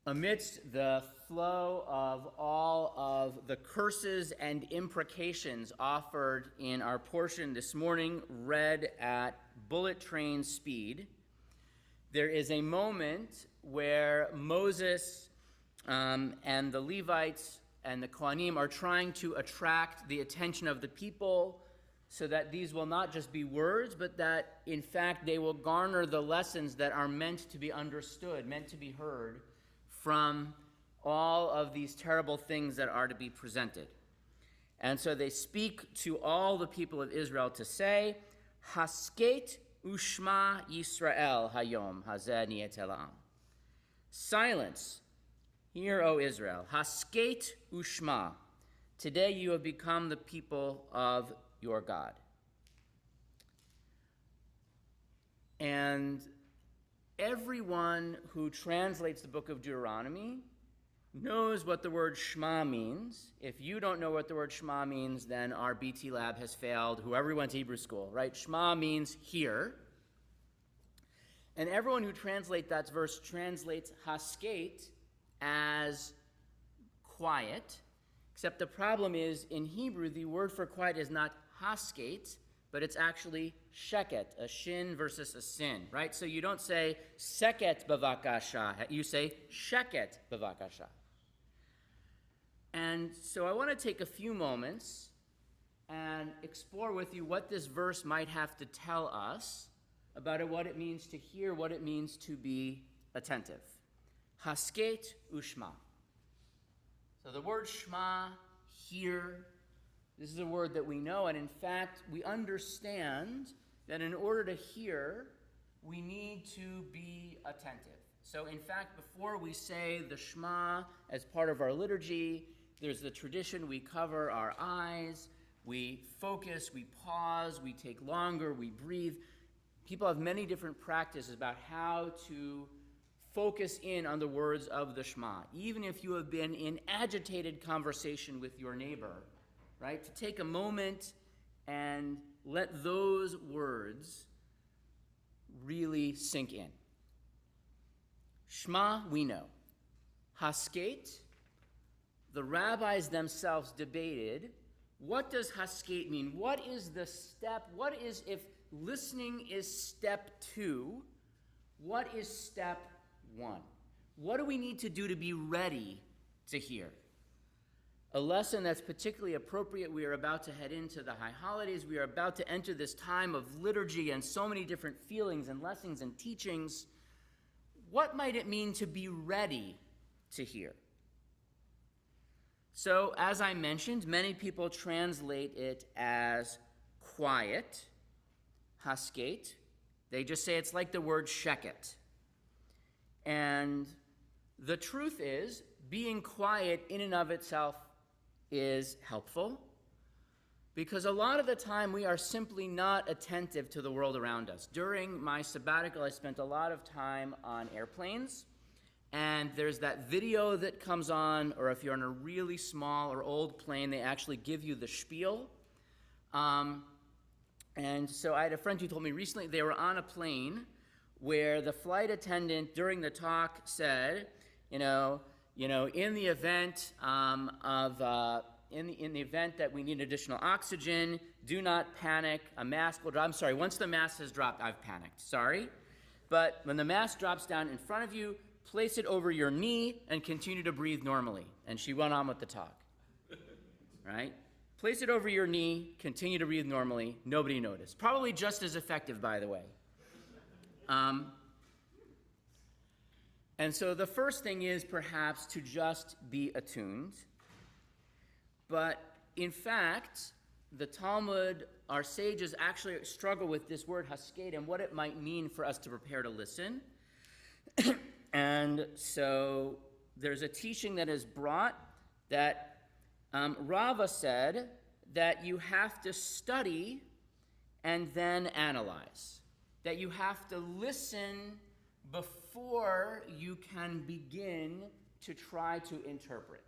Amidst the flow of all of the curses and imprecations offered in our portion this morning, read at bullet train speed, there is a moment where Moses and the Levites and the Kohanim are trying to attract the attention of the people so that these will not just be words, but that, in fact, they will garner the lessons that are meant to be understood, meant to be heard, from all of these terrible things that are to be presented. And so they speak to all the people of Israel to say, Hasket ushma Yisrael hayom hazeh niyet elam. Silence, hear, O Israel. Hasket ushma. Today you have become the people of your God. And everyone who translates the book of Deuteronomy knows what the word Shema means. If you don't know what the word Shema means, then our BT lab has failed, whoever went to Hebrew school, right? Shema means hear. And everyone who translates that verse translates Hasket as quiet, except the problem is in Hebrew, the word for quiet is not Hasket, but it's actually sheket, a shin versus a sin, right? So you don't say seket bavakasha, you say sheket bavakasha. And so I want to take a few moments and explore with you what this verse might have to tell us about what it means to hear, what it means to be attentive. Hasket ushma. So the word shema, hear, this is a word that we know, and in fact, we understand that in order to hear, we need to be attentive. So in fact, before we say the Shema as part of our liturgy, there's the tradition we cover our eyes, we focus, we pause, we take longer, we breathe. People have many different practices about how to focus in on the words of the Shema. Even if you have been in agitated conversation with your neighbor, right? To take a moment and let those words really sink in. Shema, we know. Hasket, the rabbis themselves debated, what does Hasket mean? What is the step? What is, if listening is step 2, what is step 1? What do we need to do to be ready to hear? A lesson that's particularly appropriate. We are about to head into the high holidays. We are about to enter this time of liturgy and so many different feelings and lessons and teachings. What might it mean to be ready to hear? So, as I mentioned, many people translate it as quiet, hasket. They just say it's like the word sheket. And the truth is, being quiet in and of itself is helpful, because a lot of the time we are simply not attentive to the world around us. During my sabbatical, I spent a lot of time on airplanes, and there's that video that comes on, or if you're on a really small or old plane, they actually give you the spiel. And so I had a friend who told me recently they were on a plane where the flight attendant during the talk said, in the event in the event that we need additional oxygen, do not panic. A mask will drop. I'm sorry. Once the mask has dropped, I've panicked. Sorry, but when the mask drops down in front of you, place it over your knee and continue to breathe normally. And she went on with the talk. Right? Place it over your knee, continue to breathe normally. Nobody noticed. Probably just as effective, by the way. And so the first thing is perhaps to just be attuned. But in fact, the Talmud, our sages actually struggle with this word hasket and what it might mean for us to prepare to listen. And so there's a teaching that is brought that Rava said that you have to study and then analyze. That you have to listen before you can begin to try to interpret.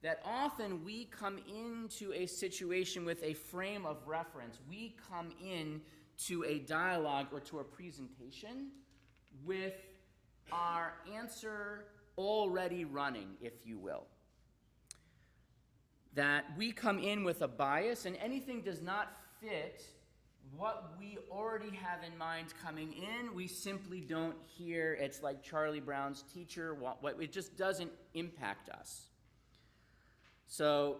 That often we come into a situation with a frame of reference. We come in to a dialogue or to a presentation with our answer already running, if you will. That we come in with a bias, and anything does not fit what we already have in mind coming in, we simply don't hear. It's like Charlie Brown's teacher. It just doesn't impact us. So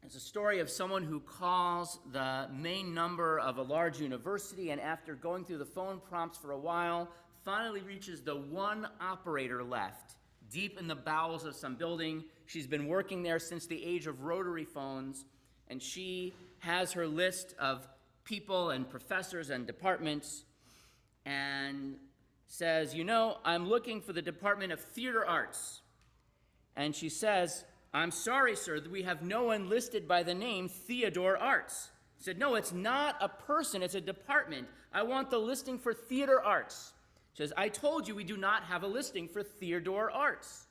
it's a story of someone who calls the main number of a large university, and after going through the phone prompts for a while, finally reaches the one operator left, deep in the bowels of some building. She's been working there since the age of rotary phones, and she has her list of people and professors and departments, and says, I'm looking for the Department of Theater Arts. And she says, I'm sorry, sir, that we have no one listed by the name Theodore Arts. He said, no, it's not a person, it's a department. I want the listing for Theater Arts. She says, I told you we do not have a listing for Theodore Arts.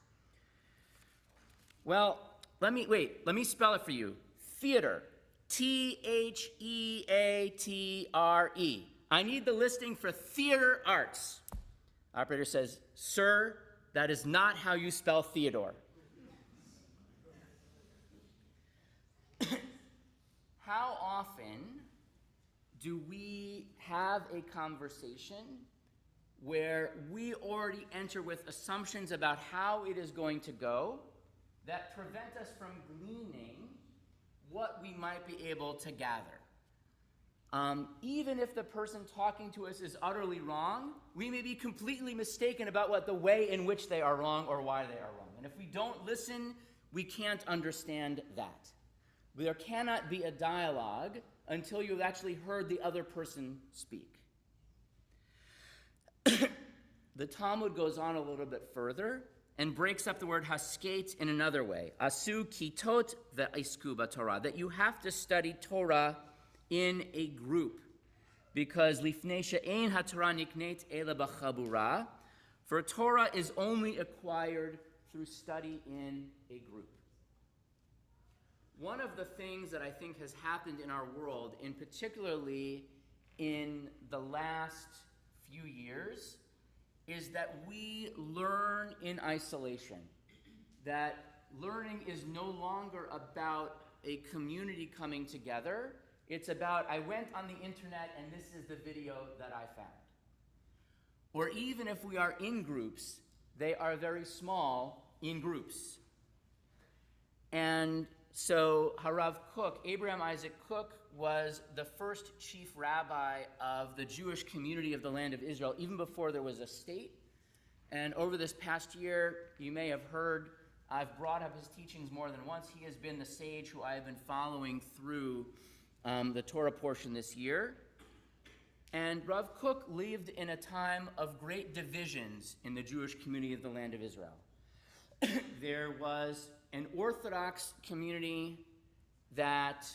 Well, let me spell it for you. Theater, Theatre. I need the listing for Theater Arts. Operator says, sir, that is not how you spell Theodore. How often do we have a conversation where we already enter with assumptions about how it is going to go that prevent us from gleaning what we might be able to gather? Even if the person talking to us is utterly wrong, we may be completely mistaken about what the way in which they are wrong or why they are wrong. And if we don't listen, we can't understand that. There cannot be a dialogue until you've actually heard the other person speak. The Talmud goes on a little bit further and breaks up the word hasket in another way. Asu kitot ve'isku b'Torah, that you have to study Torah in a group, because lifnei she'ein haTorah niknet ela b'chabura, for Torah is only acquired through study in a group. One of the things that I think has happened in our world, and particularly in the last few years, is that we learn in isolation. That learning is no longer about a community coming together. It's about, I went on the internet and this is the video that I found. Or even if we are in groups, they are very small in groups. And so Harav Kook, Abraham Isaac Kook, was the first chief rabbi of the Jewish community of the land of Israel, even before there was a state. And over this past year, you may have heard, I've brought up his teachings more than once. He has been the sage who I have been following through the Torah portion this year. And Rav Kook lived in a time of great divisions in the Jewish community of the land of Israel. There was an Orthodox community that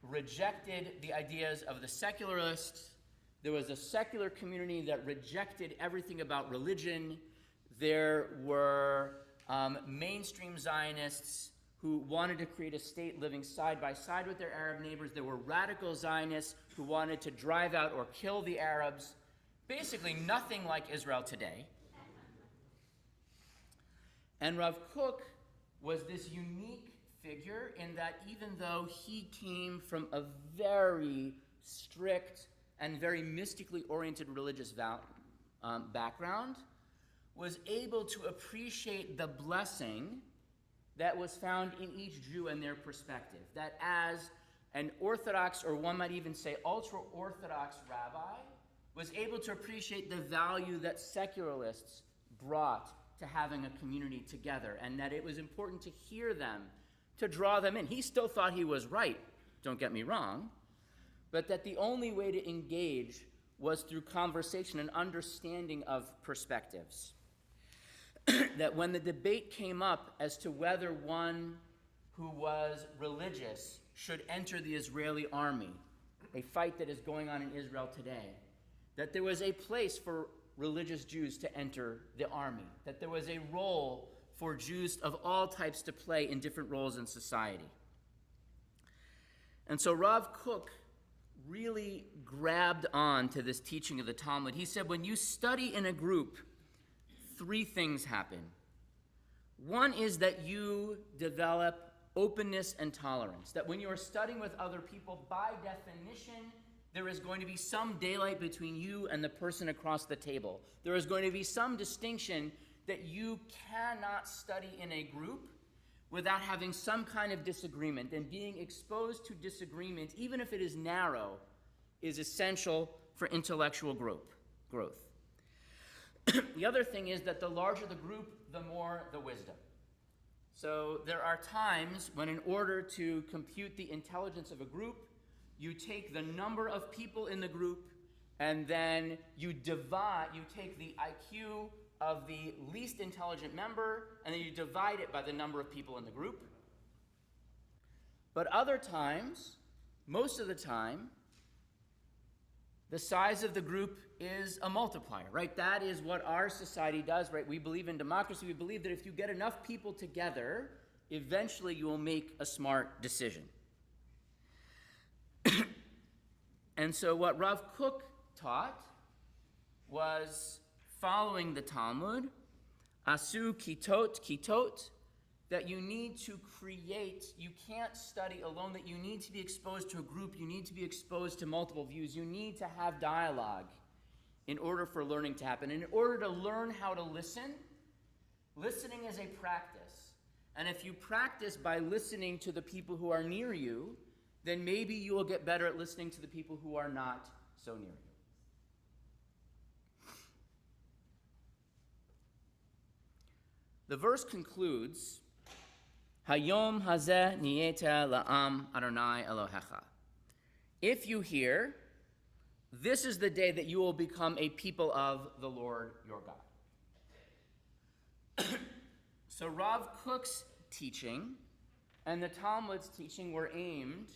rejected the ideas of the secularists. There was a secular community that rejected everything about religion. There were mainstream Zionists who wanted to create a state living side by side with their Arab neighbors. There were radical Zionists who wanted to drive out or kill the Arabs. Basically nothing like Israel today. And Rav Kook was this unique figure in that even though he came from a very strict and very mystically oriented religious background, was able to appreciate the blessing that was found in each Jew and their perspective. That as an Orthodox, or one might even say ultra-Orthodox rabbi, was able to appreciate the value that secularists brought to having a community together, and that it was important to hear them, to draw them in. He still thought he was right, don't get me wrong, but that the only way to engage was through conversation and understanding of perspectives. That when the debate came up as to whether one who was religious should enter the Israeli army, a fight that is going on in Israel today, that there was a place for religious Jews to enter the army, that there was a role for Jews of all types to play in different roles in society. And so Rav Kook really grabbed on to this teaching of the Talmud. He said, when you study in a group, three things happen. One is that you develop openness and tolerance. That when you are studying with other people, by definition, there is going to be some daylight between you and the person across the table. There is going to be some distinction that you cannot study in a group without having some kind of disagreement. And being exposed to disagreement, even if it is narrow, is essential for intellectual growth. The other thing is that the larger the group, the more the wisdom. So there are times when, in order to compute the intelligence of a group, you take the number of people in the group and then you take the IQ of the least intelligent member and then you divide it by the number of people in the group. But other times, most of the time, the size of the group is a multiplier, right? That is what our society does, right? We believe in democracy. We believe that if you get enough people together, eventually you will make a smart decision. And so what Rav Kook taught was following the Talmud, asu kitot, that you need to create, you can't study alone, that you need to be exposed to a group, you need to be exposed to multiple views, you need to have dialogue in order for learning to happen. And in order to learn how to listen, listening is a practice. And if you practice by listening to the people who are near you, then maybe you will get better at listening to the people who are not so near you. The verse concludes, Hayom hazeh niyeta la'am Adonai Elohecha. If you hear, this is the day that you will become a people of the Lord your God. So Rav Kook's teaching and the Talmud's teaching were aimed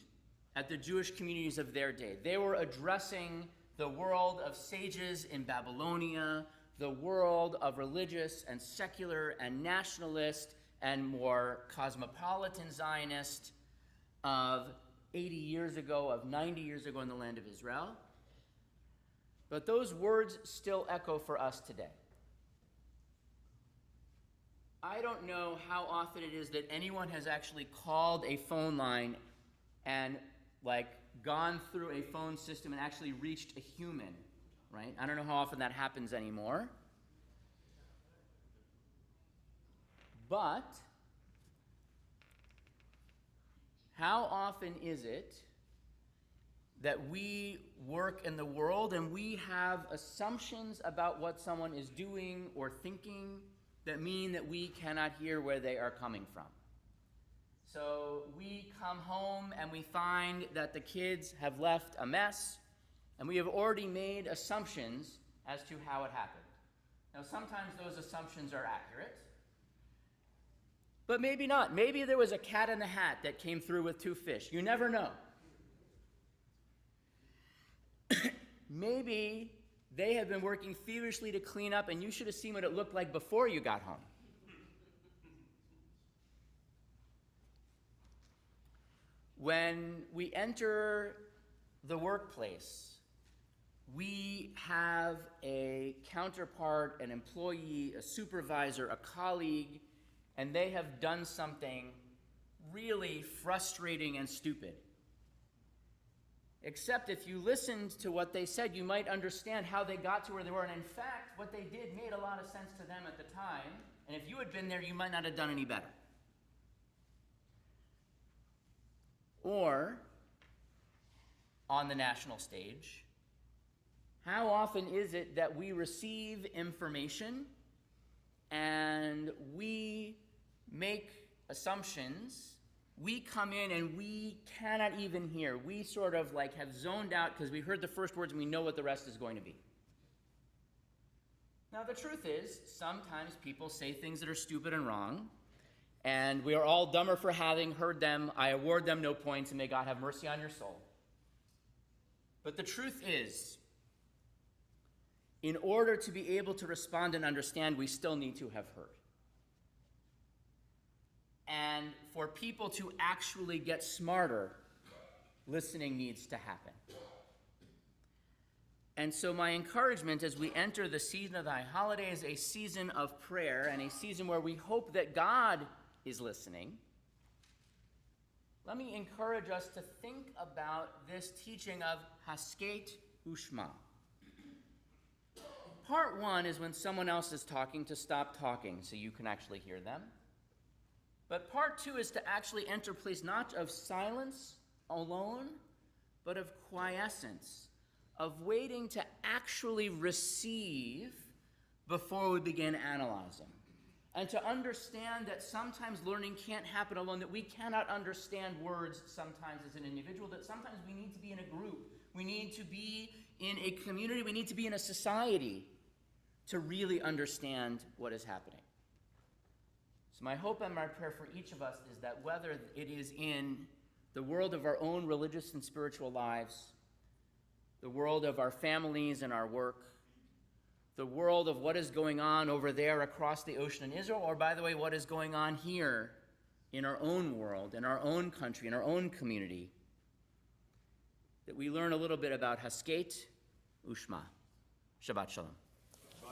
at the Jewish communities of their day. They were addressing the world of sages in Babylonia, the world of religious and secular and nationalist and more cosmopolitan Zionist of 80 years ago, of 90 years ago in the land of Israel. But those words still echo for us today. I don't know how often it is that anyone has actually called a phone line and gone through a phone system and actually reached a human, right? I don't know how often that happens anymore. But how often is it that we work in the world and we have assumptions about what someone is doing or thinking that mean that we cannot hear where they are coming from? So we come home and we find that the kids have left a mess, and we have already made assumptions as to how it happened. Now, sometimes those assumptions are accurate, but maybe not. Maybe there was a cat in the hat that came through with 2 fish. You never know. Maybe they have been working feverishly to clean up, and you should have seen what it looked like before you got home. When we enter the workplace, we have a counterpart, an employee, a supervisor, a colleague, and they have done something really frustrating and stupid. Except if you listened to what they said, you might understand how they got to where they were. And in fact, what they did made a lot of sense to them at the time. And if you had been there, you might not have done any better. Or, on the national stage, how often is it that we receive information and we make assumptions? We come in and we cannot even hear. We sort of have zoned out because we heard the first words and we know what the rest is going to be. Now, the truth is, sometimes people say things that are stupid and wrong, and we are all dumber for having heard them. I award them no points, and may God have mercy on your soul. But the truth is, in order to be able to respond and understand, we still need to have heard. And for people to actually get smarter, listening needs to happen. And so my encouragement as we enter the season of the high holidays, a season of prayer and a season where we hope that God is listening, let me encourage us to think about this teaching of Hasket Ushma. Part one is when someone else is talking to stop talking so you can actually hear them. But part two is to actually enter a place not of silence alone, but of quiescence, of waiting to actually receive before we begin analyzing. And to understand that sometimes learning can't happen alone, that we cannot understand words sometimes as an individual, that sometimes we need to be in a group, we need to be in a community, we need to be in a society to really understand what is happening. So my hope and my prayer for each of us is that whether it is in the world of our own religious and spiritual lives, the world of our families and our work, the world of what is going on over there across the ocean in Israel, or by the way, what is going on here in our own world, in our own country, in our own community, that we learn a little bit about Hasket Ushma. Shabbat Shalom.